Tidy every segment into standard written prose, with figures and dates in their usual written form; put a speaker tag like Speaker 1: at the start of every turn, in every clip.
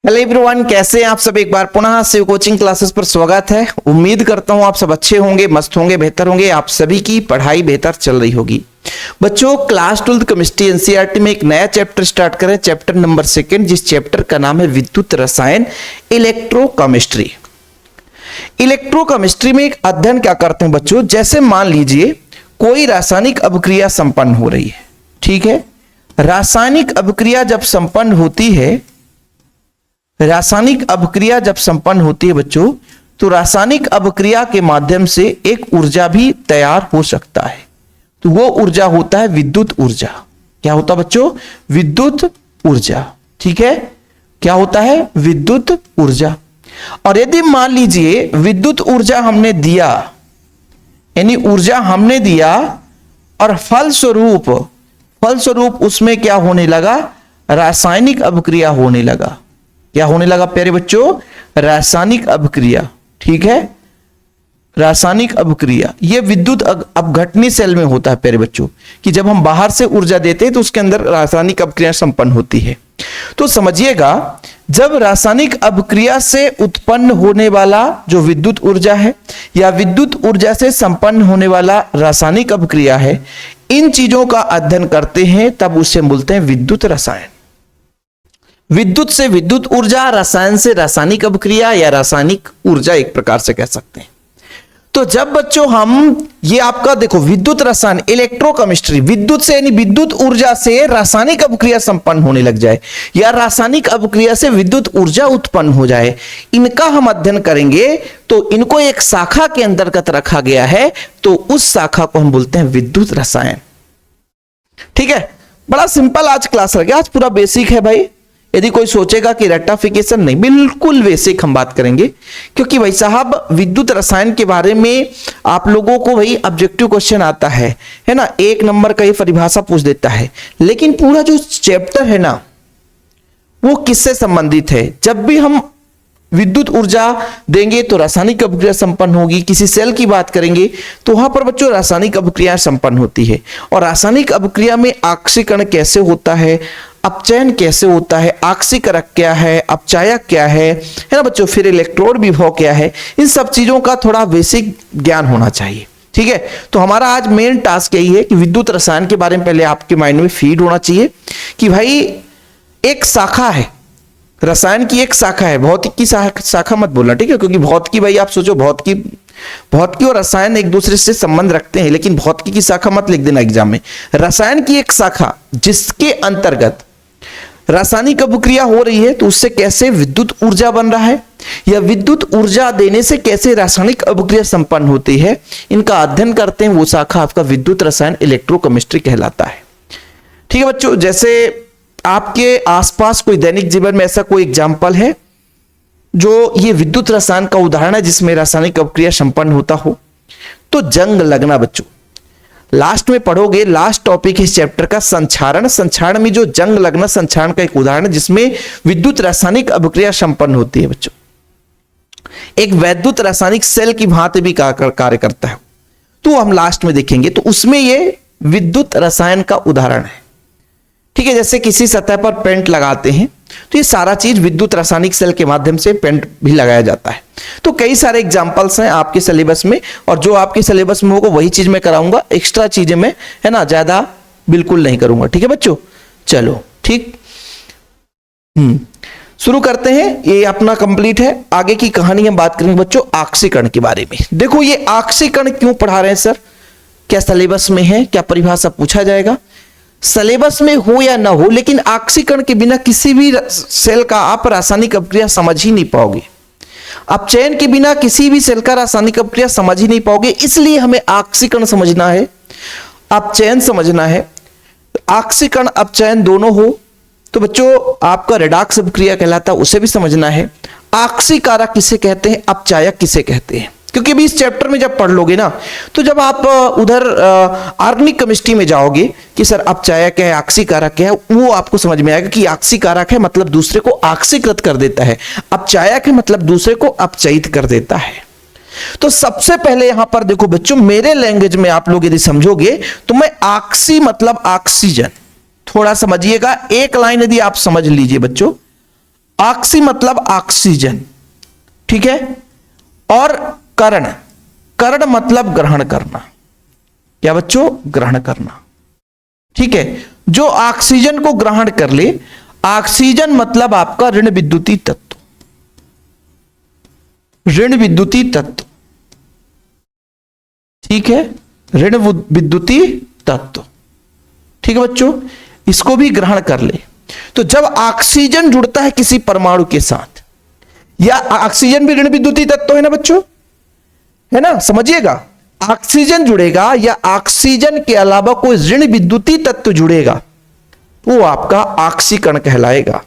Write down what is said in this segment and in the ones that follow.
Speaker 1: Hello everyone, कैसे हैं आप सब। एक बार पुनः शिव कोचिंग क्लासेस पर स्वागत है। उम्मीद करता हूं आप सब अच्छे होंगे, मस्त होंगे, बेहतर होंगे। आप सभी की पढ़ाई बेहतर चल रही होगी। बच्चों, क्लास 12 केमिस्ट्री एनसीईआरटी में एक नया चैप्टर स्टार्ट करें, चैप्टर नंबर 2, जिस चैप्टर का नाम है विद्युत रसायन, इलेक्ट्रोकेमिस्ट्री। इलेक्ट्रोकेमिस्ट्री में एक अध्ययन क्या करते हैं बच्चों, जैसे मान लीजिए कोई रासायनिक अभिक्रिया संपन्न हो रही है, ठीक है। रासायनिक अभिक्रिया जब संपन्न होती है, रासायनिक अभिक्रिया जब संपन्न होती है बच्चों, तो रासायनिक अभिक्रिया के माध्यम से एक ऊर्जा भी तैयार हो सकता है। तो वो ऊर्जा होता है विद्युत ऊर्जा। क्या होता है बच्चों? विद्युत ऊर्जा, ठीक है। क्या होता है? विद्युत ऊर्जा। और यदि मान लीजिए विद्युत ऊर्जा हमने दिया, यानी ऊर्जा हमने दिया और फलस्वरूप उसमें क्या होने लगा? रासायनिक अभिक्रिया होने लगा। क्या होने लगा प्यारे बच्चों? रासायनिक अभिक्रिया, ठीक है। रासायनिक अभिक्रिया ये विद्युत अपघटनी सेल में होता है प्यारे बच्चों, कि जब हम बाहर से ऊर्जा देते हैं तो उसके अंदर रासायनिक अभिक्रिया संपन्न होती है। तो समझिएगा, जब रासायनिक अभिक्रिया से उत्पन्न होने वाला जो विद्युत ऊर्जा है या विद्युत ऊर्जा से संपन्न होने वाला रासायनिक अभिक्रिया है, इन चीजों का अध्ययन करते हैं, तब उसे बोलते हैं विद्युत रसायन। विद्युत से विद्युत ऊर्जा, रसायन से रासायनिक अभिक्रिया या रासायनिक ऊर्जा, एक प्रकार से कह सकते हैं। तो जब बच्चों हम ये आपका देखो विद्युत रसायन, इलेक्ट्रोकेमिस्ट्री, विद्युत से यानी विद्युत ऊर्जा से रासायनिक अभिक्रिया संपन्न होने लग जाए या रासायनिक अभिक्रिया से विद्युत ऊर्जा उत्पन्न हो जाए, इनका हम अध्ययन करेंगे। तो इनको एक शाखा के अंतर्गत रखा गया है, तो उस शाखा को हम बोलते हैं विद्युत रसायन, ठीक है। बड़ा सिंपल आज क्लास रह गया, आज पूरा बेसिक है भाई। यदि कोई सोचेगा कि रेक्टिफिकेशन, नहीं, बिल्कुल बेसिक हम बात करेंगे, क्योंकि भाई साहब विद्युत रसायन के बारे में आप लोगों को भाई ऑब्जेक्टिव क्वेश्चन आता है ना, 1 नंबर का ये परिभाषा पूछ देता है, लेकिन पूरा जो चैप्टर है ना वो किससे संबंधित है। जब भी हम विद्युत ऊर्जा देंगे तो रासायनिक अभिक्रिया संपन्न होगी। किसी सेल की बात करेंगे तो वहां पर बच्चों रासायनिक अभिक्रिया संपन्न होती है, और रासायनिक अभिक्रिया में आक्सीकरण कैसे होता है, अपचयन कैसे होता है, आक्सीकरक क्या है, अपचायक क्या है ना बच्चों, फिर इलेक्ट्रोड विभव क्या है, इन सब चीजों का थोड़ा बेसिक ज्ञान होना चाहिए, ठीक है। तो हमारा आज मेन टास्क यही है कि विद्युत रसायन के बारे में पहले आपके माइंड में फीड होना चाहिए कि भाई एक शाखा है, रसायन की एक शाखा है, भौतिक की शाखा मत बोलना, ठीक है। क्योंकि भौतिकी भाई आप सोचो, भौतिकी और रसायन एक दूसरे से संबंध रखते हैं, लेकिन भौतिकी की शाखा मत लिख देना एग्जाम में। रसायन की एक शाखा जिसके अंतर्गत रासायनिक अभिक्रिया हो रही है, तो उससे कैसे विद्युत ऊर्जा बन रहा है या विद्युत ऊर्जा देने से कैसे रासायनिक अभिक्रिया संपन्न होती है, इनका अध्ययन करते हैं। वो शाखा आपका विद्युत रसायन, इलेक्ट्रोकेमिस्ट्री कहलाता है, ठीक है बच्चों। जैसे आपके आसपास कोई दैनिक जीवन में ऐसा कोई एग्जाम्पल है जो ये विद्युत रसायन का उदाहरण है जिसमें रासायनिक अभिक्रिया संपन्न होता हो? तो जंग लगना बच्चों, लास्ट में पढ़ोगे, लास्ट टॉपिक इस चैप्टर का संक्षारण। संक्षारण में जो जंग लगना, संक्षारण का एक उदाहरण है जिसमें विद्युत रासायनिक अभिक्रिया संपन्न होती है बच्चों। एक वैद्युत रासायनिक सेल की भांति भी कार्य करता है, तो हम लास्ट में देखेंगे। तो उसमें ये विद्युत रसायन का उदाहरण है, ठीक है। जैसे किसी सतह पर पेंट लगाते हैं, तो ये सारा चीज विद्युत रासायनिक सेल के माध्यम से पेंट भी लगाया जाता है। तो कई सारे एग्जांपल्स हैं आपके सिलेबस में, और जो आपके सिलेबस में होगा वही चीज मैं कराऊंगा, एक्स्ट्रा चीजें मैं है ना ज्यादा बिल्कुल नहीं करूंगा, ठीक है बच्चों। चलो ठीक, शुरू करते हैं। ये अपना कंप्लीट है। आगे की कहानी हम बात करेंगे बच्चों आक्सीकरण के बारे में। देखो, ये आक्सीकरण क्यों पढ़ा रहे हैं सर? क्या सिलेबस में है? क्या परिभाषा पूछा जाएगा? सिलेबस में हो या ना हो, लेकिन आक्सीकरण के बिना किसी भी सेल का आप रासायनिक अभिक्रिया समझ ही नहीं पाओगे। अपचयन के बिना किसी भी सेल का रासायनिक अभिक्रिया समझ ही नहीं पाओगे। इसलिए हमें आक्सीकरण समझना है, अपचयन समझना है। आक्सीकरण अपचयन दोनों हो तो बच्चों आपका रेडॉक्स अभिक्रिया कहलाता है, उसे भी समझना है। आक्सीकारक किसे कहते हैं, अपचायक किसे कहते हैं, क्योंकि अभी इस चैप्टर में जब पढ़ लोगे ना, तो जब आप उधर ऑर्गेनिक केमिस्ट्री में जाओगे कि सर अपचायक है, आक्सीकारक है, वो आपको समझ में आएगा कि आक्सीकारक है मतलब दूसरे को आक्सीकृत कर देता है, अपचायक है मतलब दूसरे को अपचयित कर देता है। तो सबसे पहले यहां पर देखो बच्चों, मेरे लैंग्वेज में आप लोग यदि समझोगे तो मैं आक्सी मतलब ऑक्सीजन, थोड़ा समझिएगा। एक लाइन यदि आप समझ लीजिए बच्चों, ऑक्सी मतलब ऑक्सीजन, ठीक है। और कर्ण, कर्ण मतलब ग्रहण करना। क्या बच्चों? ग्रहण करना, ठीक है। जो ऑक्सीजन को ग्रहण कर ले, ऑक्सीजन मतलब आपका ऋण विद्युतीय तत्व, ऋण विद्युतीय तत्व, ठीक है, ऋण विद्युतीय तत्व, ठीक है बच्चों। इसको भी ग्रहण कर ले। तो जब ऑक्सीजन जुड़ता है किसी परमाणु के साथ, या ऑक्सीजन भी ऋण विद्युतीय तत्व है ना बच्चों, है ना, समझिएगा। ऑक्सीजन जुड़ेगा या ऑक्सीजन के अलावा कोई ऋण विद्युतीय तत्व जुड़ेगा, वो आपका ऑक्सीकरण कहलाएगा।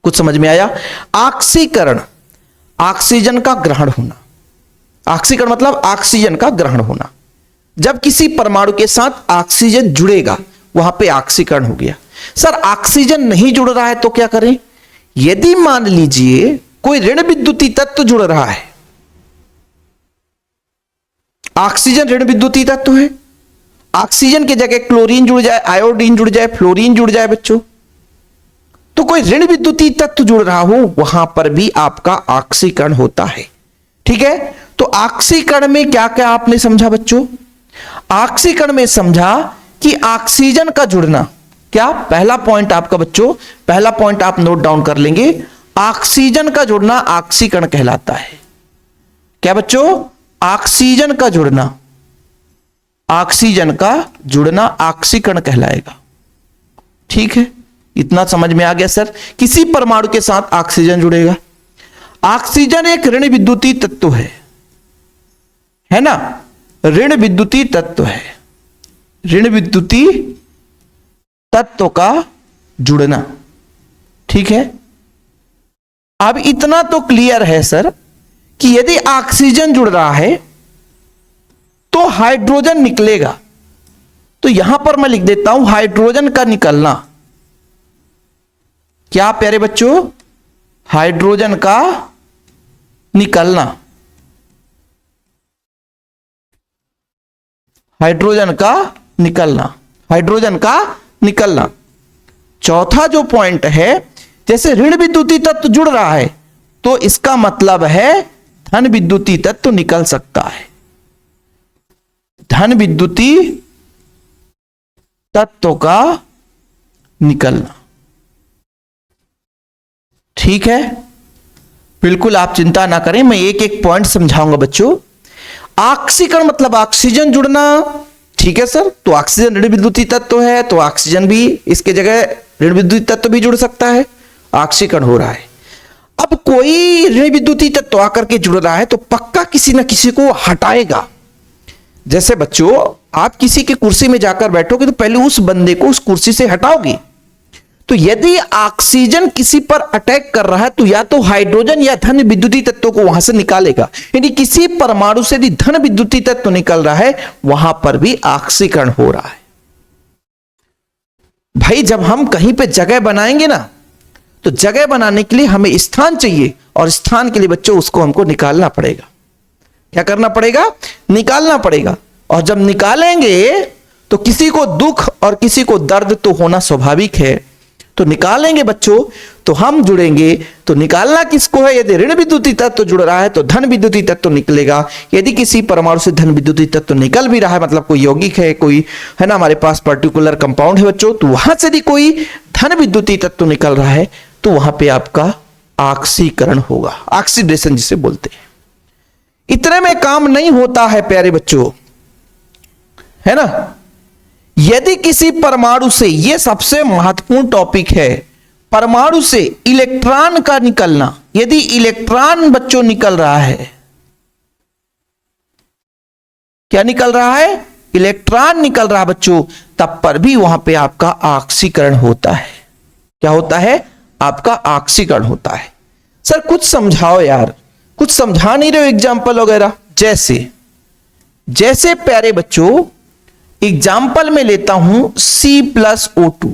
Speaker 1: कुछ समझ में आया? ऑक्सीकरण, ऑक्सीजन का ग्रहण होना। ऑक्सीकरण मतलब ऑक्सीजन का ग्रहण होना। जब किसी परमाणु के साथ ऑक्सीजन जुड़ेगा, वहां पे ऑक्सीकरण हो गया। सर ऑक्सीजन नहीं जुड़ रहा है तो क्या करें? यदि मान लीजिए कोई ऋण विद्युतीय तत्व जुड़ रहा है, ऑक्सीजन ऋण विद्युतीय तत्व है, ऑक्सीजन की जगह क्लोरीन जुड़ जाए, आयोडीन जुड़ जाए, फ्लोरीन जुड़ जाए बच्चों, तो कोई ऋण विद्युतीय तत्व जुड़ रहा हो, वहां पर भी आपका ऑक्सीकरण होता है, ठीक है। तो ऑक्सीकरण में क्या क्या आपने समझा बच्चों? ऑक्सीकरण में समझा कि ऑक्सीजन का जुड़ना, क्या पहला पॉइंट आपका बच्चों, पहला पॉइंट आप नोट डाउन कर लेंगे, ऑक्सीजन का जुड़ना ऑक्सीकरण कहलाता है। क्या बच्चों? ऑक्सीजन का जुड़ना, ऑक्सीजन का जुड़ना ऑक्सीकरण कहलाएगा, ठीक है। इतना समझ में आ गया सर? किसी परमाणु के साथ ऑक्सीजन जुड़ेगा। ऑक्सीजन एक ऋण विद्युतीय तत्व है ना, ऋण विद्युतीय तत्व है, ऋण विद्युतीय तत्व का जुड़ना, ठीक है। अब इतना तो क्लियर है सर कि यदि ऑक्सीजन जुड़ रहा है तो हाइड्रोजन निकलेगा। तो यहां पर मैं लिख देता हूं हाइड्रोजन का निकलना। क्या प्यारे बच्चों? हाइड्रोजन का निकलना, हाइड्रोजन का निकलना, हाइड्रोजन का निकलना। चौथा जो पॉइंट है, जैसे ऋण विद्युतीय तत्व जुड़ रहा है तो इसका मतलब है धन विद्युतीय तत्व निकल सकता है, धन विद्युतीय तत्व का निकलना, ठीक है। बिल्कुल आप चिंता ना करें, मैं एक एक पॉइंट समझाऊंगा बच्चों। ऑक्सीकरण मतलब ऑक्सीजन जुड़ना, ठीक है सर। तो ऑक्सीजन ऋण विद्युतीय तत्व है, तो ऑक्सीजन भी इसके जगह ऋण विद्युतीय तत्व भी जुड़ सकता है, ऑक्सीकरण हो रहा है। अब कोई ऋण विद्युतीय तत्व आकर के जुड़ रहा है तो पक्का किसी ना किसी को हटाएगा। जैसे बच्चों आप किसी की कुर्सी में जाकर बैठोगे तो पहले उस बंदे को उस कुर्सी से हटाओगे। तो यदि ऑक्सीजन किसी पर अटैक कर रहा है तो या तो हाइड्रोजन या धन विद्युतीय तत्व को वहां से निकालेगा। यदि किसी परमाणु से यदि धन विद्युतीय तत्व निकल रहा है, वहां पर भी ऑक्सीकरण हो रहा है। भाई जब हम कहीं पे जगह बनाएंगे ना, तो जगह बनाने के लिए हमें स्थान चाहिए, और स्थान के लिए बच्चों उसको हमको निकालना पड़ेगा। क्या करना पड़ेगा? निकालना पड़ेगा। और जब निकालेंगे तो किसी को दुख और किसी को दर्द तो होना स्वाभाविक है, तो निकालेंगे बच्चों तो हम जुड़ेंगे। तो निकालना किसको है? यदि ऋण विद्युतीय तत्व जुड़ रहा है तो धन विद्युतीय तत्व निकलेगा। यदि किसी परमाणु से धन विद्युतीय तत्व निकल भी रहा है, मतलब कोई यौगिक है, कोई है ना हमारे पास पर्टिकुलर कंपाउंड है बच्चों, तो वहां से यदि कोई धन विद्युतीय तत्व निकल रहा है तो वहां पे आपका ऑक्सीकरण होगा, ऑक्सीडेशन जिसे बोलते हैं। इतने में काम नहीं होता है प्यारे बच्चों, है ना। यदि किसी परमाणु से, यह सबसे महत्वपूर्ण टॉपिक है, परमाणु से इलेक्ट्रॉन का निकलना, यदि इलेक्ट्रॉन बच्चों निकल रहा है, क्या निकल रहा है? इलेक्ट्रॉन निकल रहा है बच्चों, तब पर भी वहां पे आपका ऑक्सीकरण होता है। क्या होता है? आपका ऑक्सीकरण होता है। सर कुछ समझाओ यार, कुछ समझा नहीं रहे हो एग्जाम्पल वगैरह। जैसे प्यारे बच्चों एग्जाम्पल में लेता हूं C+O2,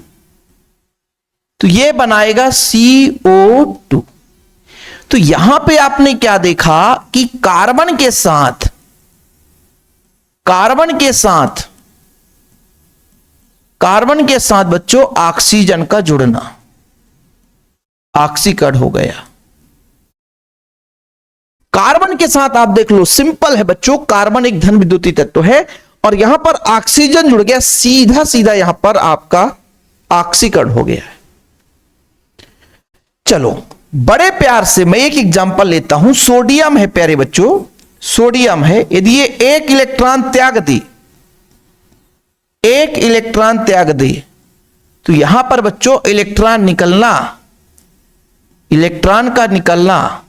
Speaker 1: तो यह बनाएगा CO2। तो यहां पे आपने क्या देखा कि कार्बन के साथ बच्चों ऑक्सीजन का जुड़ना, ऑक्सीकरण हो गया। कार्बन के साथ आप देख लो, सिंपल है बच्चों, कार्बन एक धन विद्युतीय तत्व है और यहां पर ऑक्सीजन जुड़ गया, सीधा सीधा यहां पर आपका ऑक्सीकरण हो गया है। चलो बड़े प्यार से मैं एक एग्जांपल लेता हूं। सोडियम है प्यारे बच्चों, सोडियम है, यदि ये एक इलेक्ट्रॉन त्याग दी, एक इलेक्ट्रॉन त्याग दी, तो यहां पर बच्चों इलेक्ट्रॉन निकलना, इलेक्ट्रॉन का निकलना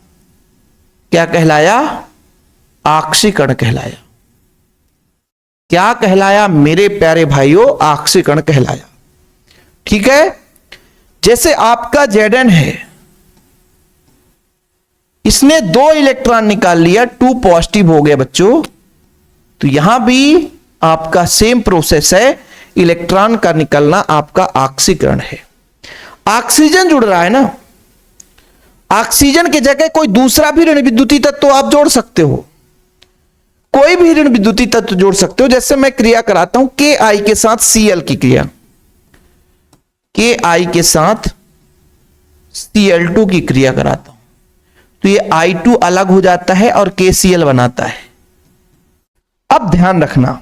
Speaker 1: क्या कहलाया? ऑक्सीकरण कहलाया। क्या कहलाया मेरे प्यारे भाइयों? ऑक्सीकरण कहलाया। ठीक है, जैसे आपका Zn है, इसने 2 इलेक्ट्रॉन निकाल लिया, 2 पॉजिटिव हो गया बच्चों, तो यहां भी आपका सेम प्रोसेस है, इलेक्ट्रॉन का निकलना आपका ऑक्सीकरण है। ऑक्सीजन जुड़ रहा है ना, ऑक्सीजन की जगह कोई दूसरा भी ऋण विद्युतीय तत्व आप जोड़ सकते हो, कोई भी ऋण विद्युतीय तत्व जोड़ सकते हो। जैसे मैं क्रिया कराता हूं Ki के साथ Cl की क्रिया, Ki के साथ Cl2 की क्रिया कराता हूं, तो ये I2 अलग हो जाता है और KCl बनाता है। अब ध्यान रखना,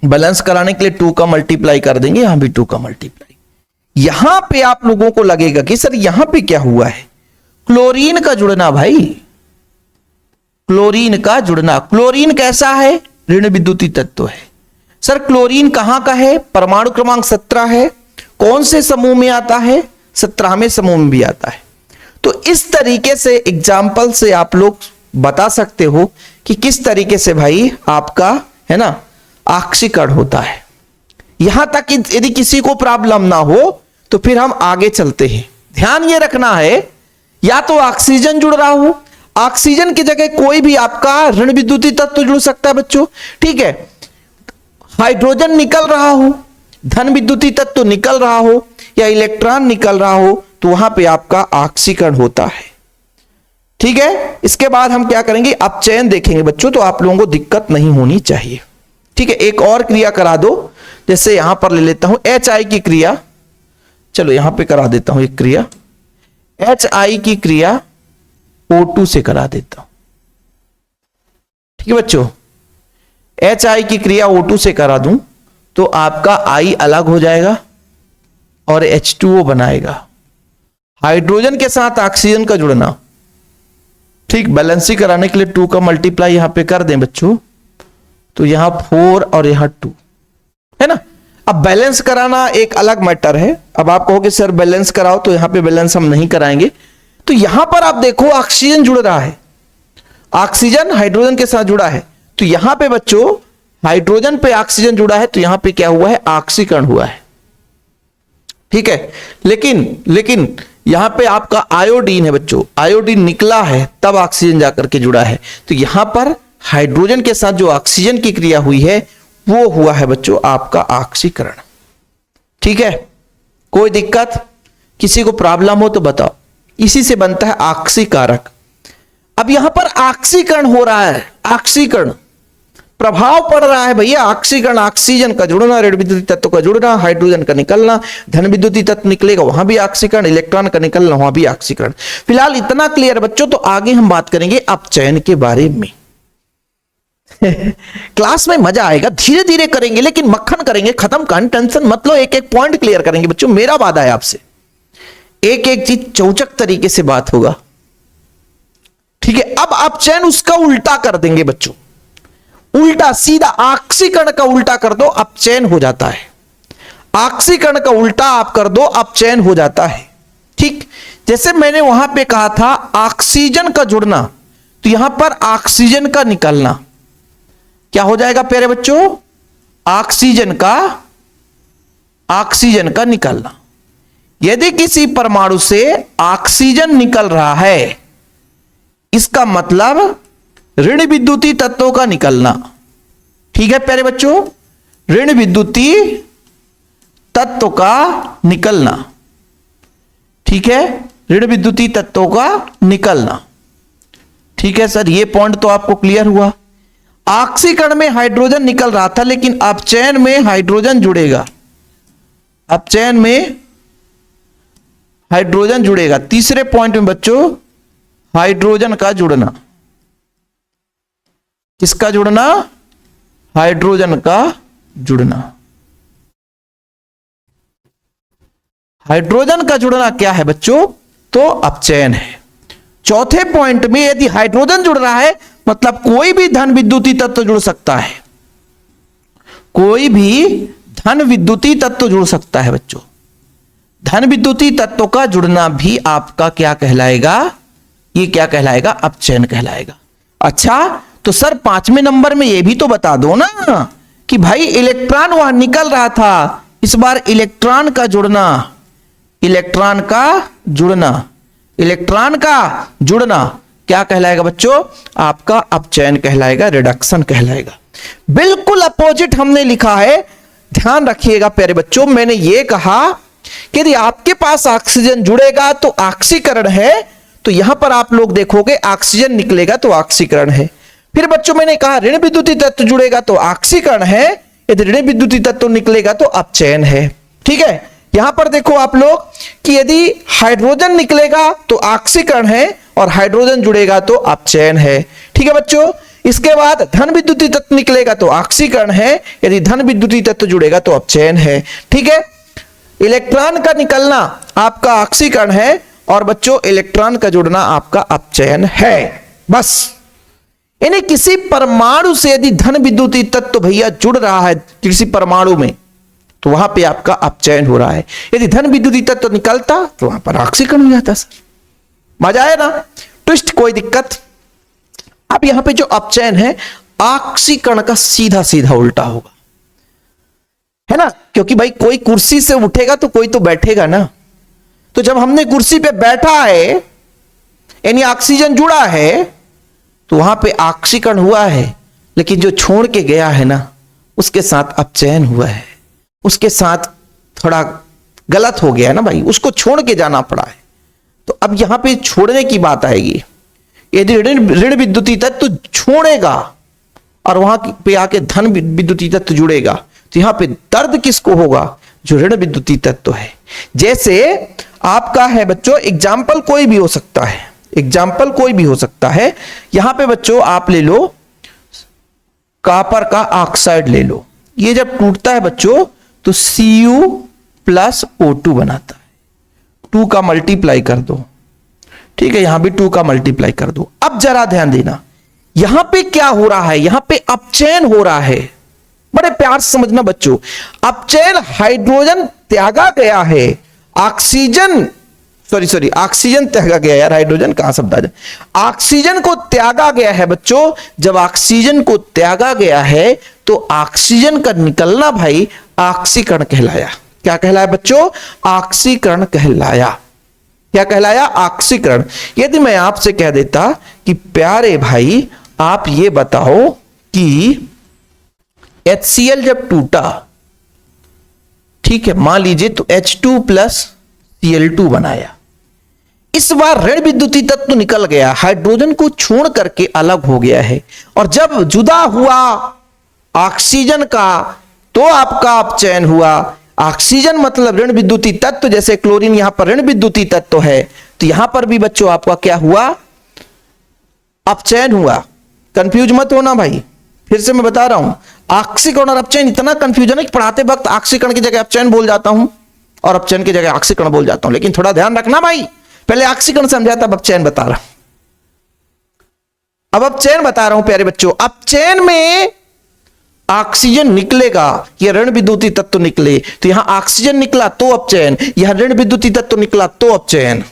Speaker 1: बैलेंस कराने के लिए 2 का मल्टीप्लाई कर देंगे, यहां भी 2 का मल्टीप्लाई। यहां पे आप लोगों को लगेगा कि सर यहां पे क्या हुआ है? क्लोरीन का जुड़ना भाई, क्लोरीन का जुड़ना। क्लोरीन कैसा है? ऋण विद्युतीय तत्व है। सर क्लोरीन कहां का है? परमाणु क्रमांक 17 है। कौन से समूह में आता है? 17वें समूह में भी आता है। तो इस तरीके से एग्जाम्पल से आप लोग बता सकते हो कि किस तरीके से भाई आपका है ना ऑक्सीकरण होता है। यहां तक कि यदि किसी को प्रॉब्लम ना हो तो फिर हम आगे चलते हैं। ध्यान ये रखना है, या तो ऑक्सीजन जुड़ रहा हो, ऑक्सीजन की जगह कोई भी आपका ऋण विद्युतीय तत्व जुड़ सकता है बच्चों। ठीक है, हाइड्रोजन निकल रहा हो, धन विद्युतीय तत्व निकल रहा हो, या इलेक्ट्रॉन निकल रहा हो, तो वहां पे आपका ऑक्सीकरण होता है। ठीक है, इसके बाद हम क्या करेंगे? अपचयन देखेंगे बच्चों, तो आप लोगों को दिक्कत नहीं होनी चाहिए। ठीक है, एक और क्रिया करा दो, जैसे यहां पर ले लेता हूं HI की क्रिया। चलो यहां पे करा देता हूं एक क्रिया, HI की क्रिया O2 से करा देता हूं। ठीक है बच्चों, HI की क्रिया O2 से करा दूं तो आपका I अलग हो जाएगा और H2O बनाएगा। हाइड्रोजन के साथ ऑक्सीजन का जुड़ना, ठीक, बैलेंसिंग कराने के लिए 2 का मल्टीप्लाई यहां पे कर दें बच्चों, तो यहां 4 और यहां 2 है ना। अब बैलेंस कराना एक अलग मैटर है। अब आप कहोगे सर बैलेंस कराओ, तो यहां पे बैलेंस हम नहीं कराएंगे। तो यहां पर आप देखो ऑक्सीजन जुड़ रहा है, ऑक्सीजन हाइड्रोजन के साथ जुड़ा है, तो यहां पे बच्चों हाइड्रोजन पे ऑक्सीजन जुड़ा है, तो यहां पे क्या हुआ है? ऑक्सीकरण हुआ है। ठीक है, लेकिन यहां पे आपका आयोडीन है बच्चों, आयोडीन निकला है तब ऑक्सीजन जाकर के जुड़ा है, तो यहां पर हाइड्रोजन के साथ जो ऑक्सीजन की क्रिया हुई है वो हुआ है बच्चों आपका ऑक्सीकरण। ठीक है, कोई दिक्कत, किसी को प्रॉब्लम हो तो बताओ। इसी से बनता है ऑक्सीकारक। अब यहां पर ऑक्सीकरण हो रहा है, ऑक्सीकरण प्रभाव पड़ रहा है भैया, ऑक्सीकरण, ऑक्सीजन का जुड़ना, ऋण विद्युतीय तत्व का जुड़ना, हाइड्रोजन का निकलना, धन विद्युतीय तत्व निकलेगा वहां भी ऑक्सीकरण, इलेक्ट्रॉन का निकलना वहां भी ऑक्सीकरण। फिलहाल इतना क्लियर बच्चों, तो आगे हम बात करेंगे अपचयन के बारे में। क्लास में मजा आएगा, धीरे धीरे करेंगे लेकिन मक्खन करेंगे, खत्म कर, टेंशन मत लो, एक एक पॉइंट क्लियर करेंगे बच्चों, मेरा वादा है आपसे। एक एक चीज चौचक तरीके से बात होगा। ठीक है, अब अपचयन उसका उल्टा कर देंगे बच्चों, उल्टा सीधा ऑक्सीकरण का उल्टा कर दो, अपचयन हो जाता है। ऑक्सीकरण का उल्टा आप कर दो, अपचयन हो जाता है। ठीक, जैसे मैंने वहां पे कहा था ऑक्सीजन का जुड़ना, तो यहां पर ऑक्सीजन का निकलना क्या हो जाएगा प्यारे बच्चों? ऑक्सीजन का निकलना। यदि किसी परमाणु से ऑक्सीजन निकल रहा है, इसका मतलब ऋण विद्युतीय तत्वों का निकलना। ठीक है प्यारे बच्चों, ऋण विद्युतीय तत्व का निकलना। ठीक है, ऋण विद्युतीय तत्वों का निकलना। ठीक है सर, ये पॉइंट तो आपको क्लियर हुआ। ऑक्सीकरण में हाइड्रोजन निकल रहा था, लेकिन अपचयन में हाइड्रोजन जुड़ेगा, अपचयन में हाइड्रोजन जुड़ेगा। तीसरे पॉइंट में बच्चों हाइड्रोजन का जुड़ना, किसका जुड़ना? हाइड्रोजन का जुड़ना। हाइड्रोजन का जुड़ना क्या है बच्चों? तो अपचयन है। चौथे पॉइंट में यदि हाइड्रोजन जुड़ रहा है मतलब कोई भी धन विद्युतीय तत्व जुड़ सकता है, कोई भी धन विद्युतीय तत्व जुड़ सकता है बच्चों। धन विद्युतीय तत्व का जुड़ना भी आपका क्या कहलाएगा? ये क्या कहलाएगा? अपचयन कहलाएगा। अच्छा तो सर 5वें नंबर में ये भी तो बता दो ना कि भाई इलेक्ट्रॉन वहां निकल रहा था, इस बार इलेक्ट्रॉन का जुड़ना, इलेक्ट्रॉन का जुड़ना, इलेक्ट्रॉन का जुड़ना क्या कहलाएगा बच्चों? आपका अपचयन कहलाएगा, रिडक्शन कहलाएगा। बिल्कुल अपोजिट हमने लिखा है। ध्यान रखिएगा प्यारे बच्चों, मैंने ये कहा कि यदि आपके पास ऑक्सीजन जुड़ेगा तो ऑक्सीकरण है, तो यहां पर आप लोग देखोगे ऑक्सीजन निकलेगा तो ऑक्सीकरण है। फिर बच्चों मैंने कहा ऋण विद्युतीय तत्व जुड़ेगा तो ऑक्सीकरण है, यदि ऋण विद्युतीय तत्व निकलेगा तो अपचयन है। ठीक है, यहां पर देखो आप लोग कि यदि हाइड्रोजन निकलेगा तो ऑक्सीकरण है और हाइड्रोजन जुड़ेगा तो अपचयन है। ठीक है बच्चों, इसके बाद धन विद्युतीय तत्व निकलेगा तो ऑक्सीकरण है, यदि धन विद्युतीय तत्व जुड़ेगा तो अपचयन है। ठीक है, इलेक्ट्रॉन का निकलना आपका ऑक्सीकरण है और बच्चों इलेक्ट्रॉन का जुड़ना आपका अपचयन है। बस यानी किसी परमाणु से यदि धन विद्युतीय तत्व भैया जुड़ रहा है किसी परमाणु में तो वहां पे आपका अपचयन हो रहा है। यदि धन विद्युतीय तत्व निकलता तो वहां पर ऑक्सीकरण हो जाता। सर मजा आया ना? ट्विस्ट, कोई दिक्कत? अब यहां पे जो अपचयन है ऑक्सीकरण का सीधा सीधा उल्टा होगा, है ना? क्योंकि भाई कोई कुर्सी से उठेगा तो कोई तो बैठेगा ना। तो जब हमने कुर्सी पे बैठा है यानी ऑक्सीजन जुड़ा है तो वहां पे ऑक्सीकरण हुआ है, लेकिन जो छोड़ के गया है ना उसके साथ अपचयन हुआ है, उसके साथ थोड़ा गलत हो गया है ना भाई, उसको छोड़ के जाना पड़ा है। तो अब यहां पे छोड़ने की बात आएगी। यदि ऋण विद्युतीय तत्व तो छोड़ेगा और वहां पे आके धन विद्युतीय तत्व जुड़ेगा तो यहां पे दर्द किसको होगा? जो ऋण विद्युतीय तत्व है। जैसे आपका है बच्चों एग्जाम्पल कोई भी हो सकता है, एग्जाम्पल कोई भी हो सकता है। यहां पे बच्चों आप ले लो कॉपर का ऑक्साइड ले लो, ये जब टूटता है बच्चों तो Cu+O2 बनाता है। 2 का मल्टीप्लाई कर दो, ठीक है, यहां भी 2 का मल्टीप्लाई कर दो। अब जरा ध्यान देना, यहां पे क्या हो रहा है? यहां पे अपचयन हो रहा है। बड़े प्यार से समझना बच्चों, अपचयन हाइड्रोजन त्यागा गया है, ऑक्सीजन ऑक्सीजन त्यागा गया, यार हाइड्रोजन कहां शब्द आ जाए, ऑक्सीजन को त्यागा गया है बच्चों। जब ऑक्सीजन को त्यागा गया है तो ऑक्सीजन का निकलना भाई ऑक्सीकरण कहलाया। क्या कहलाया बच्चों? ऑक्सीकरण कहलाया। क्या कहलाया? ऑक्सीकरण। यदि मैं आपसे कह देता कि प्यारे भाई आप ये बताओ कि HCl जब टूटा, ठीक है, मान लीजिए तो H2+Cl2 बनाया, इस बार ऋण विद्युतीय तत्व निकल गया, हाइड्रोजन को छोड़ करके अलग हो गया है, और जब जुदा हुआ ऑक्सीजन का तो आपका अपचयन हुआ। ऑक्सीजन मतलब ऋण विद्युतीय तत्व, जैसे क्लोरीन यहां पर ऋण विद्युतीय तत्व है, तो यहां पर भी बच्चों आपका क्या हुआ? अपचयन हुआ। कंफ्यूज मत होना भाई, फिर से मैं बता रहा हूं, ऑक्सीकरण और अपचयन इतना कंफ्यूजन है कि पढ़ाते वक्त ऑक्सीकरण की जगह अपचयन बोल जाता हूं और अपचयन की जगह ऑक्सीकरण बोल जाता हूं। लेकिन थोड़ा ध्यान रखना भाई, पहले ऑक्सीकरण समझाता, अब अपचयन बता रहा हूं। अब अपचयन बता रहा हूं प्यारे बच्चों। अपचयन में ऑक्सीजन निकलेगा, यह ऋण विद्युतीय तत्व निकले, तो यहां ऑक्सीजन निकला तो अपचयन, यहां ऋण विद्युतीय तत्व निकला तो अपचयन।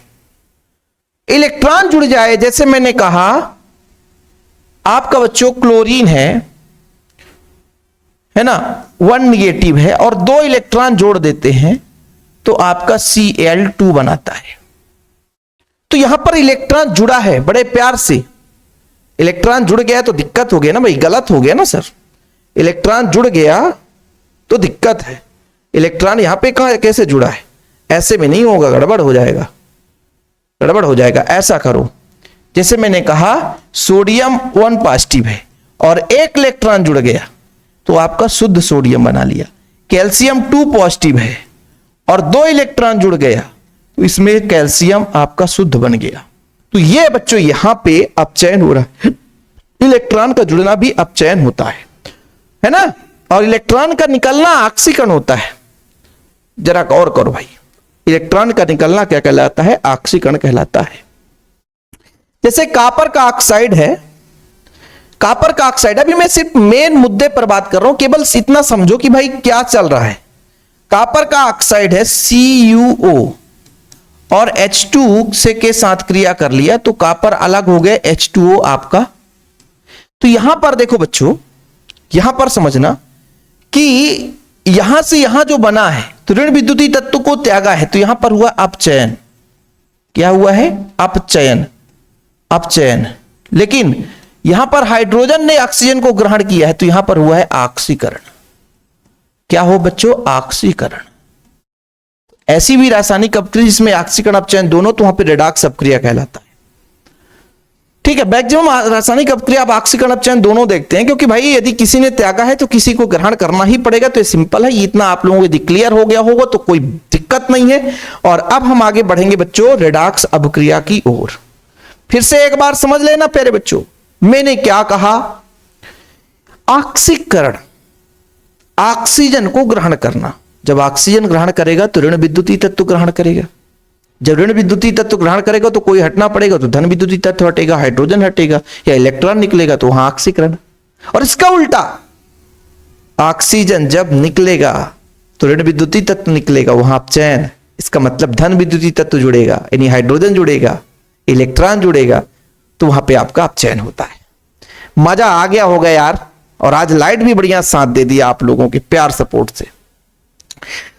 Speaker 1: इलेक्ट्रॉन जुड़ जाए, जैसे मैंने कहा आपका बच्चों क्लोरीन है ना, 1 निगेटिव है और 2 इलेक्ट्रॉन जोड़ देते हैं तो आपका Cl2 बनाता है। तो यहां पर इलेक्ट्रॉन जुड़ा है, बड़े प्यार से इलेक्ट्रॉन जुड़ गया तो दिक्कत हो गया ना भाई, गलत हो गया ना सर, इलेक्ट्रॉन जुड़ गया तो दिक्कत है। इलेक्ट्रॉन यहां पे कहां कैसे जुड़ा है? ऐसे में नहीं होगा, गड़बड़ हो जाएगा, गड़बड़ हो जाएगा। ऐसा करो, जैसे मैंने कहा सोडियम 1 पॉजिटिव है और 1 इलेक्ट्रॉन जुड़ गया तो आपका शुद्ध सोडियम बना लिया। कैल्शियम 2 पॉजिटिव है और 2 इलेक्ट्रॉन जुड़ गया तो इसमें कैल्शियम आपका शुद्ध बन गया। तो ये बच्चों यहां पे अपचयन हो रहा है, इलेक्ट्रॉन का जुड़ना भी अपचयन होता है ना, और इलेक्ट्रॉन का निकलना ऑक्सीकरण होता है। जरा गौर करो भाई, इलेक्ट्रॉन का निकलना क्या कहलाता है? ऑक्सीकरण कहलाता है। जैसे कॉपर का ऑक्साइड है, कॉपर का ऑक्साइड, अभी मैं सिर्फ मेन मुद्दे पर बात कर रहा हूं, केवल इतना समझो कि भाई क्या चल रहा है। कॉपर का ऑक्साइड है CuO और H2 से के साथ क्रिया कर लिया तो कॉपर अलग हो गया, H2O आपका। तो यहां पर देखो बच्चों, यहां पर समझना कि यहां से यहां जो बना है तो ऋण विद्युतीय तत्व को त्यागा है, तो यहां पर हुआ अपचयन। क्या हुआ है? अपचयन, अपचयन। लेकिन यहां पर हाइड्रोजन ने ऑक्सीजन को ग्रहण किया है तो यहां पर हुआ है ऑक्सीकरण। क्या हो बच्चों? ऑक्सीकरण। ऐसी भी रासायनिक अपक्रिया जिसमें ऑक्सीकरण अपचयन दोनों, तो वहां पर रेडॉक्स अपक्रिया कहलाता है। ठीक है, मैक्सिमम रासायनिक अपक्रिया आप ऑक्सीकरण अपचयन दोनों देखते हैं, क्योंकि भाई यदि किसी ने त्यागा है तो किसी को ग्रहण करना ही पड़ेगा। तो ये सिंपल है, इतना आप लोगों को यदि क्लियर हो गया होगा तो कोई दिक्कत नहीं है। और अब हम आगे बढ़ेंगे बच्चों रेडॉक्स अपक्रिया की ओर। फिर से एक बार समझ लेना प्यारे बच्चों, मैंने क्या कहा? ऑक्सीकरण, ऑक्सीजन को ग्रहण करना। जब ऑक्सीजन ग्रहण करेगा तो ऋण विद्युतीय तत्व ग्रहण करेगा। जब ऋण विद्युतीय तत्व ग्रहण करेगा तो कोई हटना पड़ेगा, तो धन विद्युतीय तत्व हटेगा, हाइड्रोजन हटेगा या इलेक्ट्रॉन निकलेगा, तो वहां ऑक्सीकरण। और इसका उल्टा, ऑक्सीजन जब निकलेगा तो ऋण विद्युतीय तत्व निकलेगा, वहां अपचयन। इसका मतलब धन विद्युतीय तत्व जुड़ेगा, यानी हाइड्रोजन जुड़ेगा, इलेक्ट्रॉन जुड़ेगा, तो वहां पे आपका अपचयन होता है। मजा आ गया होगा यार, और आज लाइट भी बढ़िया साथ दे दिया आप लोगों के प्यार सपोर्ट से।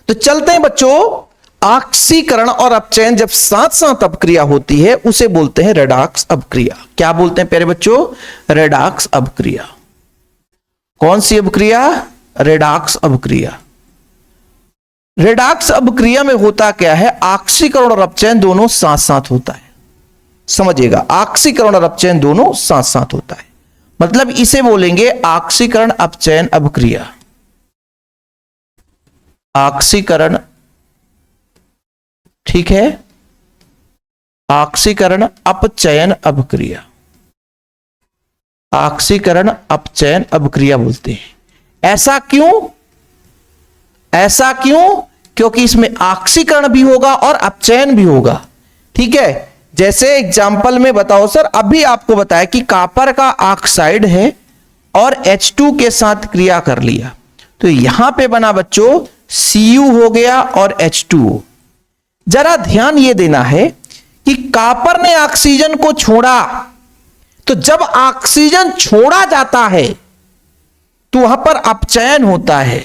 Speaker 1: तो चलते हैं बच्चों, ऑक्सीकरण और अपचयन जब साथ साथ अपक्रिया होती है उसे बोलते हैं रेडॉक्स अपक्रिया। क्या बोलते हैं प्यारे बच्चों? रेडॉक्स अपक्रिया। कौन सी अपक्रिया? रेडॉक्स अपक्रिया। रेडॉक्स अपक्रिया में होता क्या है? ऑक्सीकरण और अपचयन दोनों साथ साथ होता है। समझिएगा, ऑक्सीकरण और अपचयन दोनों साथ साथ होता है, मतलब इसे बोलेंगे ऑक्सीकरण अपचयन अपक्रिया। ऑक्सीकरण, ठीक है, ऑक्सीकरण अपचयन अपक्रिया, ऑक्सीकरण अपचयन अपक्रिया बोलते हैं। ऐसा क्यों? ऐसा क्यों? क्योंकि इसमें ऑक्सीकरण भी होगा और अपचयन भी होगा। ठीक है, जैसे एग्जाम्पल में बताओ सर, अभी आपको बताया कि कॉपर का ऑक्साइड है और H2 के साथ क्रिया कर लिया, तो यहां पे बना बच्चों Cu हो गया और H2O। जरा ध्यान ये देना है कि कॉपर ने ऑक्सीजन को छोड़ा, तो जब ऑक्सीजन छोड़ा जाता है तो वहां पर अपचयन होता है।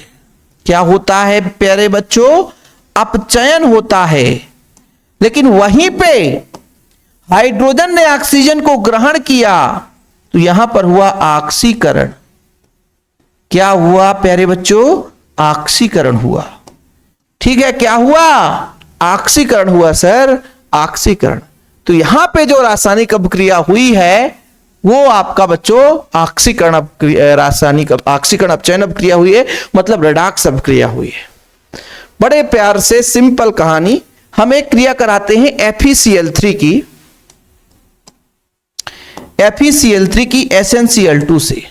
Speaker 1: क्या होता है प्यारे बच्चों? अपचयन होता है। लेकिन वहीं पे हाइड्रोजन ने ऑक्सीजन को ग्रहण किया तो यहां पर हुआ ऑक्सीकरण। क्या हुआ प्यारे बच्चों? ऑक्सीकरण हुआ। ठीक है, क्या हुआ? ऑक्सीकरण हुआ सर, ऑक्सीकरण। तो यहां पे जो रासायनिक अपक्रिया हुई है वो आपका बच्चों ऑक्सीकरण रासायनिक ऑक्सीकरण अपचयन अपक्रिया हुई है, मतलब रेडॉक्स अपक्रिया हुई है। बड़े प्यार से सिंपल कहानी, हम एक क्रिया कराते हैं FeCl3 की, FeCl3 की SnCl2 से।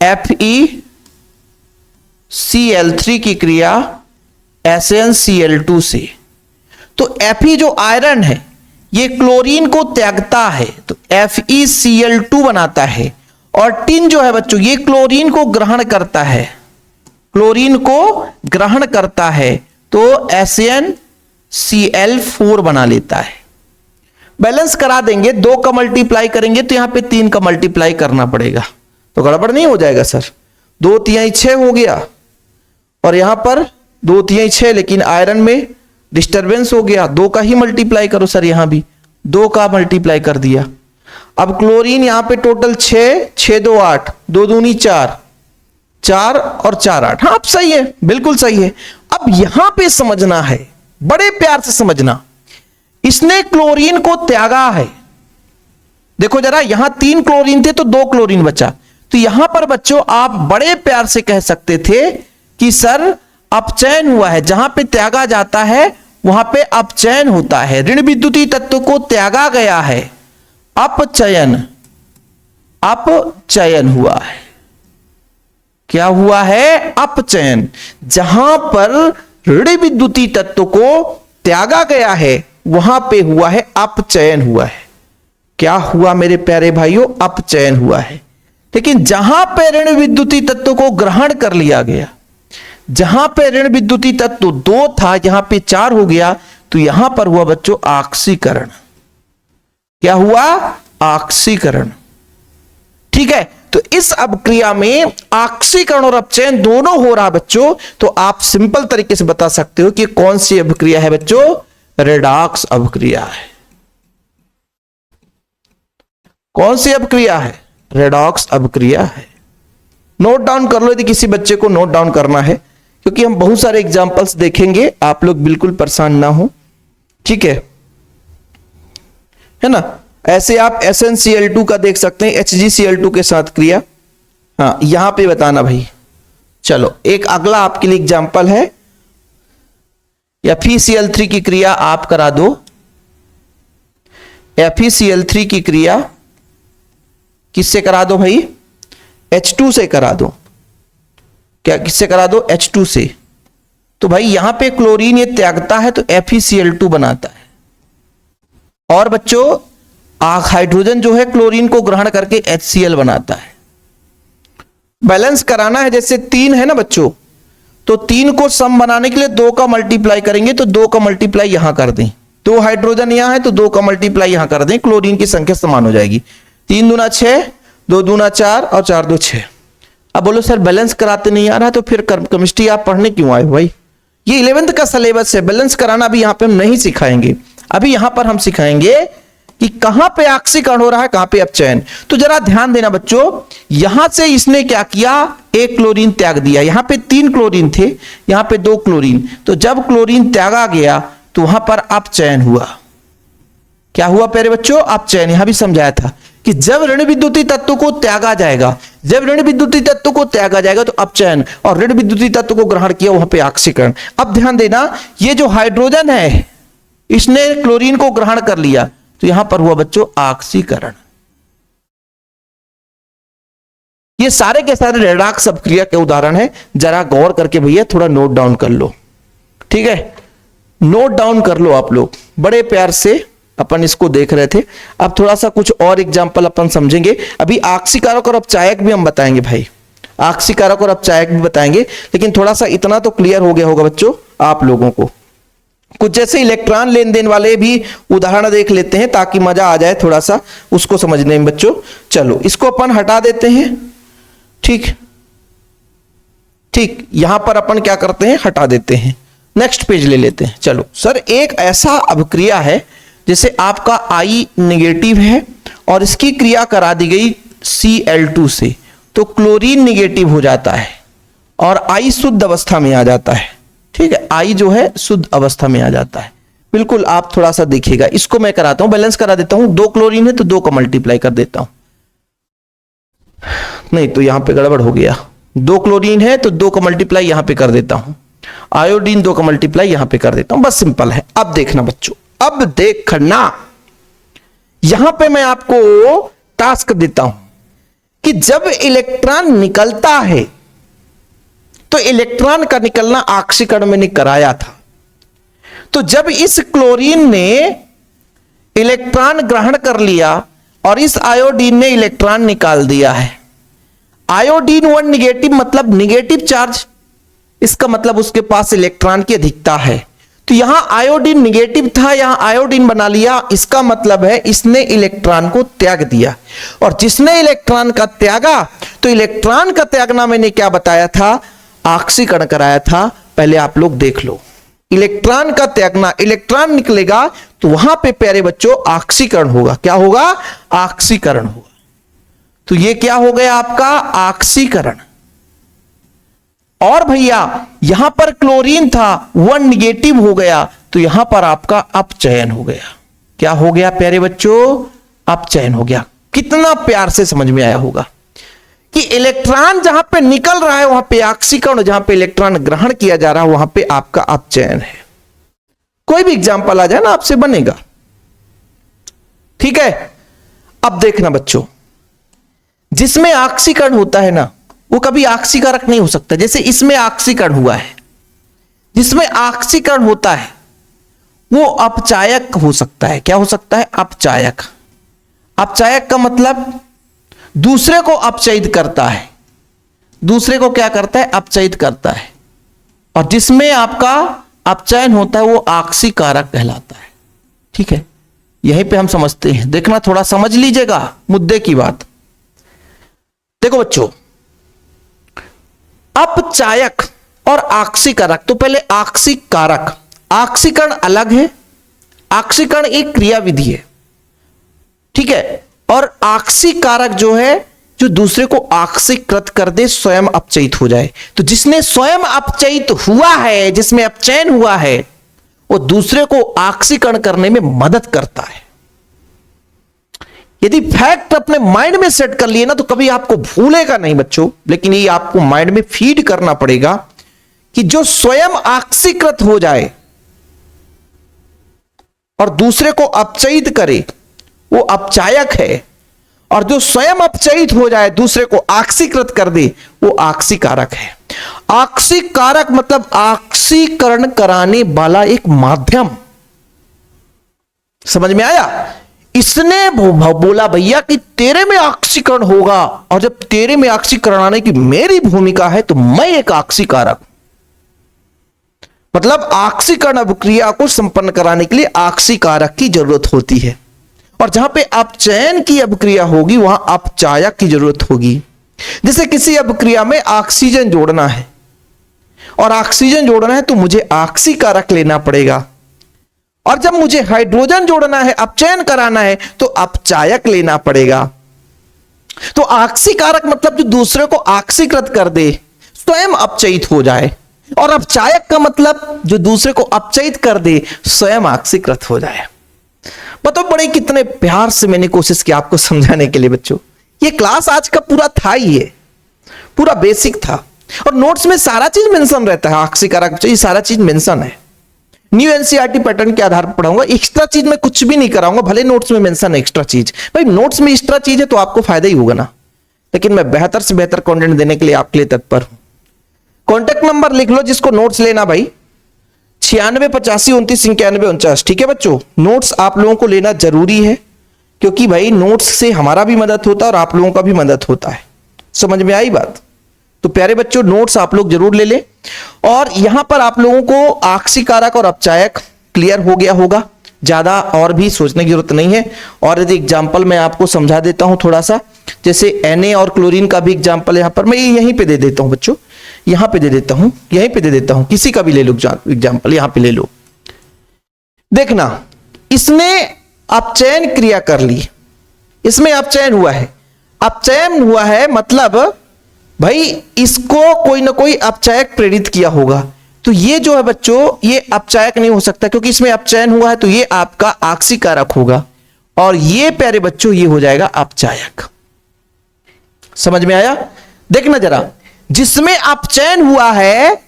Speaker 1: FeCl3 की क्रिया SnCl2 से। तो Fe जो आयरन है ये क्लोरीन को त्यागता है तो FeCl2 बनाता है, और टिन जो है बच्चों ये क्लोरीन को ग्रहण करता है, क्लोरीन को ग्रहण करता है तो SnCl4 बना लेता है। बैलेंस करा देंगे, 2 का मल्टीप्लाई करेंगे तो यहां पे 3 का मल्टीप्लाई करना पड़ेगा, तो गड़बड़ नहीं हो जाएगा सर। 2 तिहाई 6 हो गया और यहां पर 2 तिहाई 6, लेकिन आयरन में डिस्टरबेंस हो गया, 2 का ही मल्टीप्लाई करो सर, यहां भी 2 का मल्टीप्लाई कर दिया। अब क्लोरीन यहां पे टोटल 6, 6 2 8, 2 दूनी 4, 4 और 4 8। हाँ अब सही है, बिल्कुल सही है। अब यहां पे समझना है, बड़े प्यार से समझना, इसने क्लोरीन को त्यागा है। देखो जरा, यहां 3 क्लोरीन थे तो 2 क्लोरीन बचा, तो यहां पर बच्चों आप बड़े प्यार से कह सकते थे कि सर अपचयन हुआ है, जहां पे त्यागा जाता है वहां पे अपचयन होता है। ऋण विद्युतीय तत्व को त्यागा गया है, अपचयन, अपचयन हुआ है। क्या हुआ है? अपचयन। जहां पर ऋण विद्युतीय तत्व को त्यागा गया है वहां पे हुआ है अपचयन हुआ है। क्या हुआ मेरे प्यारे भाइयों? अपचयन हुआ है। लेकिन जहां पे ऋण विद्युतीय तत्व को ग्रहण कर लिया गया, जहां पे ऋण विद्युतीय तत्व 2 था यहां पे 4 हो गया, तो यहां पर हुआ बच्चों आक्सीकरण। क्या हुआ? आक्सीकरण। ठीक है, तो इस अभिक्रिया में आक्सीकरण और अपचयन दोनों हो रहा बच्चों। तो आप सिंपल तरीके से बता सकते हो कि कौन सी अभिक्रिया है बच्चों? रेडॉक्स अभिक्रिया है। कौन सी अभिक्रिया है? रेडॉक्स अभिक्रिया है। नोट डाउन कर लो यदि किसी बच्चे को नोट डाउन करना है, क्योंकि हम बहुत सारे एग्जांपल्स देखेंगे, आप लोग बिल्कुल परेशान ना हो। ठीक है ना? ऐसे आप SnCl2 का देख सकते हैं, HgCl2 के साथ क्रिया। हाँ, यहां पे बताना भाई। चलो एक अगला आपके लिए एग्जांपल है, FeCl3 की क्रिया आप करा दो। FeCl3 की क्रिया किससे करा दो भाई? H2 से करा दो। क्या किससे करा दो? H2 से। तो भाई यहां पे क्लोरीन ये त्यागता है तो FeCl2 बनाता है, और बच्चों हाइड्रोजन जो है क्लोरीन को ग्रहण करके HCl बनाता है। बैलेंस कराना है, जैसे 3 है ना बच्चों, तो 3 को सम बनाने के लिए 2 का मल्टीप्लाई करेंगे, तो 2 का मल्टीप्लाई यहां कर दें। 2 हाइड्रोजन यहां है तो 2 का मल्टीप्लाई यहां कर दें, क्लोरीन की संख्या समान हो जाएगी। 3 दूना 6, 2 दूना 4 और 4 2 6। अब बोलो सर बैलेंस कराते नहीं आ रहा, तो फिर केमिस्ट्री आप पढ़ने क्यों आए भाई? ये 11th का सिलेबस है, बैलेंस कराना अभी यहां पे हम नहीं सिखाएंगे। अभी यहां पर हम सिखाएंगे कि कहां पे आक्सीकरण हो रहा है, कहां पे अपचयन। तो जरा ध्यान देना बच्चों, यहां से इसने क्या किया? 1 क्लोरीन त्याग दिया। यहां पे 3 क्लोरीन थे, यहां पे 2 क्लोरीन। तो जब क्लोरीन त्यागा गया तो वहां पर अपचयन हुआ। क्या हुआ प्यारे बच्चों? अपचयन। यहां भी समझाया था कि जब ऋण विद्युतीय तत्व को त्यागा जाएगा, जब ऋण विद्युतीय तत्व को त्यागा जाएगा तो अपचयन, और ऋण विद्युतीय तत्व को ग्रहण किया वहां पे आक्सीकरण। अब ध्यान देना, ये जो हाइड्रोजन है इसने क्लोरीन को ग्रहण कर लिया, तो यहां पर हुआ बच्चों आक्सीकरण। ये सारे के सारे रेडॉक्स अभिक्रिया के उदाहरण है। जरा गौर करके भैया थोड़ा नोट डाउन कर लो। ठीक है, नोट डाउन कर लो आप लोग। बड़े प्यार से अपन इसको देख रहे थे, अब थोड़ा सा कुछ और एग्जांपल अपन समझेंगे। अभी आक्सीकारक और अपचायक भी हम बताएंगे भाई, आक्सीकारक और अपचायक भी बताएंगे, लेकिन थोड़ा सा इतना तो क्लियर हो गया होगा बच्चों आप लोगों को। कुछ जैसे इलेक्ट्रॉन लेन देन वाले भी उदाहरण देख लेते हैं ताकि मजा आ जाए थोड़ा सा उसको समझने में बच्चों। चलो इसको अपन हटा देते हैं। ठीक ठीक, यहां पर अपन क्या करते हैं? हटा देते हैं। नेक्स्ट पेज ले लेते हैं। चलो सर, एक ऐसा अभिक्रिया है जैसे आपका I नेगेटिव है और इसकी क्रिया करा दी गई Cl2 से, तो क्लोरीन नेगेटिव हो जाता है और I शुद्ध अवस्था में आ जाता है। ठीक है, I जो है शुद्ध अवस्था में आ जाता है। बिल्कुल, आप थोड़ा सा देखिएगा। इसको मैं कराता हूं, बैलेंस करा देता हूं। 2 क्लोरीन है तो 2 का मल्टीप्लाई कर देता हूं। नहीं तो यहां पे गड़बड़ हो गया। 2 क्लोरीन है तो 2 का मल्टीप्लाई यहां पे कर देता हूं। आयोडीन 2 का मल्टीप्लाई यहां पे कर देता हूं। बस सिंपल है। अब देखना बच्चों, अब देखना, यहां पे मैं आपको टास्क देता हूं कि जब इलेक्ट्रॉन निकलता है तो इलेक्ट्रॉन का निकलना आक्सीकरण में कराया था। तो जब इस क्लोरीन ने इलेक्ट्रॉन ग्रहण कर लिया और इस आयोडीन ने इलेक्ट्रॉन निकाल दिया है, आयोडीन 1 निगेटिव मतलब निगेटिव चार्ज, इसका मतलब उसके पास इलेक्ट्रॉन की अधिकता है। तो यहां आयोडीन निगेटिव था, यहां आयोडीन बना लिया, इसका मतलब है इसने इलेक्ट्रॉन को त्याग दिया। और जिसने इलेक्ट्रॉन का त्यागा, तो इलेक्ट्रॉन का त्यागना मैंने क्या बताया था? आक्सीकरण कराया था। पहले आप लोग देख लो, इलेक्ट्रॉन का त्यागना, इलेक्ट्रॉन निकलेगा तो वहां पे प्यारे बच्चों आक्सीकरण होगा। क्या होगा? आक्सीकरण होगा। तो ये क्या हो गया आपका? आक्सीकरण। और भैया यहां पर क्लोरीन था, 1 निगेटिव हो गया, तो यहां पर आपका अपचयन हो गया। क्या हो गया प्यारे बच्चों? अपचयन हो गया। कितना प्यार से समझ में आया होगा कि इलेक्ट्रॉन जहां पे निकल रहा है वहां पे आक्सीकरण, जहां पे इलेक्ट्रॉन ग्रहण किया जा रहा है वहां पे आपका अपचयन है। कोई भी एग्जाम्पल आ जाए ना आपसे बनेगा, ठीक है। अब देखना बच्चों, जिसमें ऑक्सीकरण होता है ना वो कभी ऑक्सीकारक नहीं हो सकता। जैसे इसमें ऑक्सीकरण हुआ है, जिसमें ऑक्सीकरण होता है वो अपचायक हो सकता है। क्या हो सकता है? अपचायक। अपचायक का मतलब दूसरे को अपचयित करता है, दूसरे को क्या करता है? अपचयित करता है। और जिसमें आपका अपचयन होता है वो ऑक्सीकारक कहलाता है, ठीक है। यहीं पे हम समझते हैं, देखना थोड़ा समझ लीजिएगा मुद्दे की बात। देखो बच्चों, अपचायक और ऑक्सीकारक, तो पहले ऑक्सीकारक, ऑक्सीकरण अलग है, ऑक्सीकरण एक क्रियाविधि है, ठीक है। और ऑक्सीकारक जो है जो दूसरे को ऑक्सीकृत कर दे, स्वयं अपचयित हो जाए। तो जिसने स्वयं अपचयित हुआ है, जिसमें अपचयन हुआ है, वो दूसरे को ऑक्सीकरण करने में मदद करता है। यदि फैक्ट अपने माइंड में सेट कर लिए ना तो कभी आपको भूलेगा नहीं बच्चों, लेकिन ये आपको माइंड में फीड करना पड़ेगा कि जो स्वयं ऑक्सीकृत हो जाए और दूसरे को अपचयित करे वो अपचायक है, और जो स्वयं अपचयित हो जाए दूसरे को ऑक्सीकृत कर दे वो ऑक्सीकारक है। ऑक्सीकारक मतलब ऑक्सीकरण कराने वाला एक माध्यम। समझ में आया? इसने बोला भैया कि तेरे में ऑक्सीकरण होगा, और जब तेरे में ऑक्सीकरण आने की मेरी भूमिका है तो मैं एक ऑक्सीकारक, मतलब ऑक्सीकरण अभिक्रिया को संपन्न कराने के लिए ऑक्सीकारक की जरूरत होती है। और जहां पे अपचयन की अभिक्रिया होगी वहां अपचायक की जरूरत होगी। जैसे किसी अभिक्रिया में ऑक्सीजन जोड़ना है, और ऑक्सीजन जोड़ना है तो मुझे ऑक्सीकारक लेना पड़ेगा, और जब मुझे हाइड्रोजन जोड़ना है, अपचयन कराना है, तो अपचायक लेना पड़ेगा। तो ऑक्सीकारक मतलब जो दूसरे को ऑक्सीकृत कर दे, स्वयं अपचयित हो जाए, और अपचायक का मतलब जो दूसरे को अपचयित कर दे, स्वयं ऑक्सीकृत हो जाए। बताओ बड़े कितने प्यार से मैंने कोशिश की आपको समझाने के लिए बच्चों। ये क्लास आज का पूरा था ही, ये पूरा बेसिक था, और नोट्स में सारा चीज मेंशन रहता है। ऑक्सीकारक ये सारा चीज मेंशन है। न्यू एनसीईआरटी पैटर्न के आधार पर पढ़ाऊंगा, एक्स्ट्रा चीज मैं कुछ भी नहीं कराऊंगा, भले नोट्स में मेंशन है एक्स्ट्रा चीज। भाई नोट्स में एक्स्ट्रा चीज है तो आपको फायदा ही होगा ना, लेकिन मैं बेहतर से बेहतर कंटेंट देने के लिए आपके लिए तत्पर हूं। कॉन्टेक्ट नंबर लिख लो जिसको नोट्स लेना भाई, 9685299149, ठीक है बच्चों। नोट्स आप लोगों को लेना जरूरी है, क्योंकि भाई नोट्स से हमारा भी मदद होता है और आप लोगों का भी मदद होता है। समझ में आई बात? तो प्यारे बच्चों नोट्स आप लोग जरूर ले ले। और यहां पर आप लोगों को ऑक्सीकारक और अपचायक क्लियर हो गया होगा, ज्यादा और भी सोचने की जरूरत नहीं है। और यदि एग्जाम्पल मैं आपको समझा देता हूं थोड़ा सा, जैसे Na और क्लोरीन का भी एग्जाम्पल यहां पर मैं यहीं पे दे देता हूं बच्चों, यहां पे दे देता हूं, यहीं पे दे देता हूं, किसी का भी ले लो एग्जाम्पल, यहां पे ले लो। देखना, इसने अपचयन क्रिया कर ली, इसमें अपचयन हुआ है। अपचयन हुआ है मतलब भाई इसको कोई ना कोई अपचायक प्रेरित किया होगा। तो ये जो है बच्चों ये अपचायक नहीं हो सकता, क्योंकि इसमें अपचयन हुआ है तो ये आपका ऑक्सीकारक होगा, और ये प्यारे बच्चों ये हो जाएगा अपचायक। समझ में आया? देखना जरा, जिसमें अपचयन हुआ है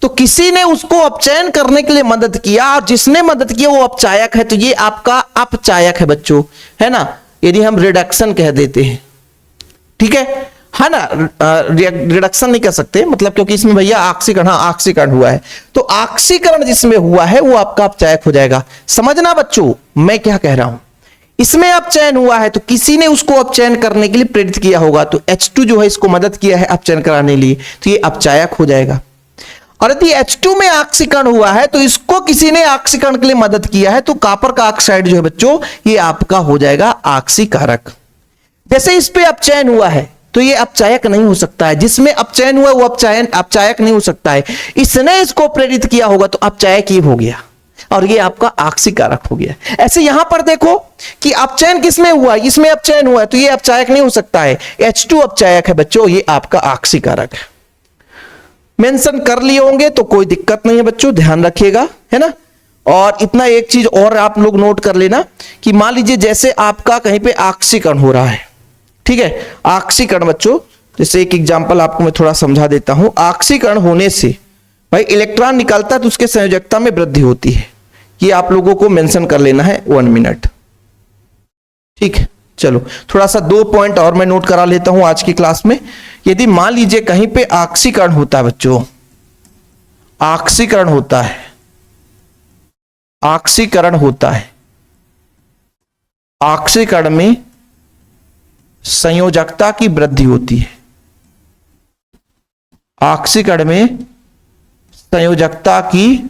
Speaker 1: तो किसी ने उसको अपचयन करने के लिए मदद किया, और जिसने मदद किया वो अपचायक है, तो ये आपका अपचायक है बच्चों, है ना। यदि हम रिडक्शन कह देते हैं, ठीक है ना, रिडक्शन नहीं कह सकते मतलब, क्योंकि इसमें भैया ऑक्सीकरण, हाँ ऑक्सीकरण हुआ है, तो ऑक्सीकरण जिसमें हुआ है वो आपका अपचायक हो जाएगा। समझना बच्चों मैं क्या कह रहा हूं, इसमें अपचयन हुआ है तो किसी ने उसको अपचयन करने के लिए प्रेरित किया होगा, तो H2 जो है इसको मदद किया है अपचयन कराने के लिए, तो ये अपचायक हो जाएगा। और यदि H2 में ऑक्सीकरण हुआ है तो इसको किसी ने ऑक्सीकरण के लिए मदद किया है, तो कॉपर का ऑक्साइड जो है बच्चों ये आपका हो जाएगा ऑक्सीकारक। जैसे इस पे अपचयन हुआ है तो ये अपचायक नहीं हो सकता है, जिसमें अपचयन हुआ वो अपचायक नहीं हो सकता है, इसने इसको प्रेरित किया होगा तो अपचायक ये हो गया, और ये आपका ऑक्सीकारक हो गया। ऐसे यहां पर देखो कि अपचयन किसमें हुआ, इसमें अपचयन हुआ है तो ये अपचायक नहीं हो सकता है, H2 अपचायक है बच्चों, ये आपका ऑक्सीकारक है। मेंशन कर लिए होंगे तो कोई दिक्कत नहीं है बच्चों, ध्यान रखिएगा, है ना। और इतना एक चीज और आप लोग नोट कर लेना कि मान लीजिए जैसे आपका कहीं पे ऑक्सीकरण हो रहा है, ठीक है, ऑक्सीकरण बच्चों, जैसे एक एग्जांपल आपको मैं थोड़ा समझा देता हूं। ऑक्सीकरण होने से भाई इलेक्ट्रॉन निकलता है तो उसके संयोजकता में वृद्धि होती है, ये आप लोगों को मेंशन कर लेना है 1 मिनट। ठीक है, चलो थोड़ा सा 2 पॉइंट और मैं नोट करा लेता हूं आज की क्लास में। यदि मान लीजिए कहीं पे ऑक्सीकरण होता है बच्चों, ऑक्सीकरण होता है, ऑक्सीकरण होता है, ऑक्सीकरण में संयोजकता की वृद्धि होती है, ऑक्सीकरण में संयोजकता की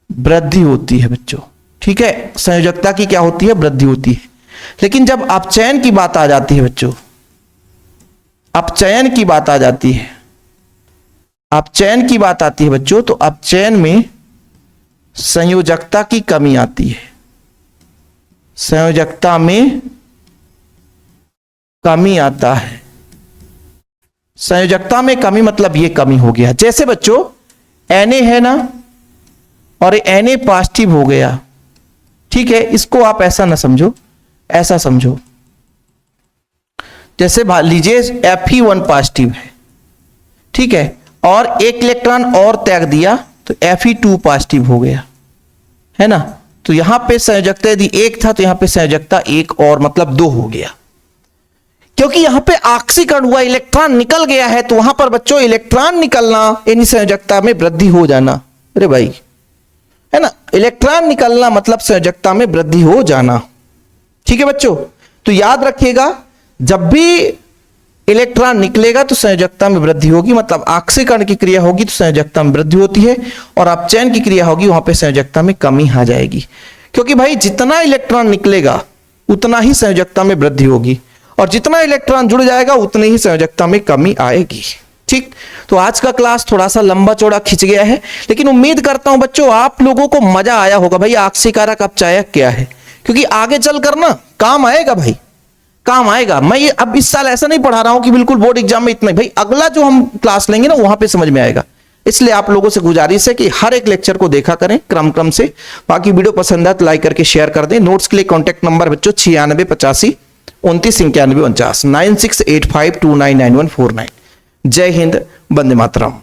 Speaker 1: वृद्धि होती है बच्चों। ठीक है, संयोजकता की क्या होती है? वृद्धि होती है। लेकिन जब अपचयन की बात आ जाती है बच्चों, अपचयन की बात आ जाती है, अपचयन की बात आती है बच्चों, तो अपचयन में संयोजकता की कमी आती है, संयोजकता में कमी आता है। संयोजकता में कमी मतलब ये कमी हो गया, जैसे बच्चों Na है ना, और Na पॉजिटिव हो गया। ठीक है, इसको आप ऐसा ना समझो, ऐसा समझो, जैसे मान लीजिए Fe1 पॉजिटिव है, ठीक है, और एक इलेक्ट्रॉन और त्याग दिया तो Fe2 पॉजिटिव हो गया, है ना। तो यहां पे संयोजकता यदि 1 था तो यहां पे संयोजकता 1 और मतलब 2 हो गया, क्योंकि यहां पे ऑक्सीकरण हुआ, इलेक्ट्रॉन निकल गया है। तो वहां पर बच्चों इलेक्ट्रॉन निकलना यानी संयोजकता में वृद्धि हो जाना, अरे भाई, है ना, इलेक्ट्रॉन निकलना मतलब संयोजकता में वृद्धि हो जाना। ठीक है बच्चों, तो याद रखिएगा, जब भी इलेक्ट्रॉन निकलेगा तो संयोजकता में वृद्धि होगी, मतलब ऑक्सीकरण की क्रिया होगी तो संयोजकता में वृद्धि होती है, और अपचयन की क्रिया होगी वहां पे संयोजकता में कमी आ जाएगी। क्योंकि भाई जितना इलेक्ट्रॉन निकलेगा उतना ही संयोजकता में वृद्धि होगी, और जितना इलेक्ट्रॉन जुड़ जाएगा उतनी ही संयोजकता में कमी आएगी। ठीक, तो आज का क्लास थोड़ा सा लंबा चौड़ा खिंच गया है, लेकिन उम्मीद करता हूं बच्चों आप लोगों को मजा आया होगा भाई ऑक्सीकारक अपचायक क्या है, क्योंकि आगे चलकर ना काम आएगा भाई, काम आएगा। मैं ये अब इस साल ऐसा नहीं पढ़ा रहा हूं कि बिल्कुल बोर्ड एग्जाम में इतना ही, भाई अगला जो हम क्लास लेंगे ना वहां पे समझ में आएगा। इसलिए आप लोगों से गुजारिश है कि हर एक लेक्चर को देखा करें क्रम से। बाकी वीडियो पसंद आए तो लाइक करके शेयर कर दें। नोट्स के लिए कॉन्टैक्ट नंबर बच्चों 9685 29 91 49 9685299149। जय हिंद, वंदे मातरम।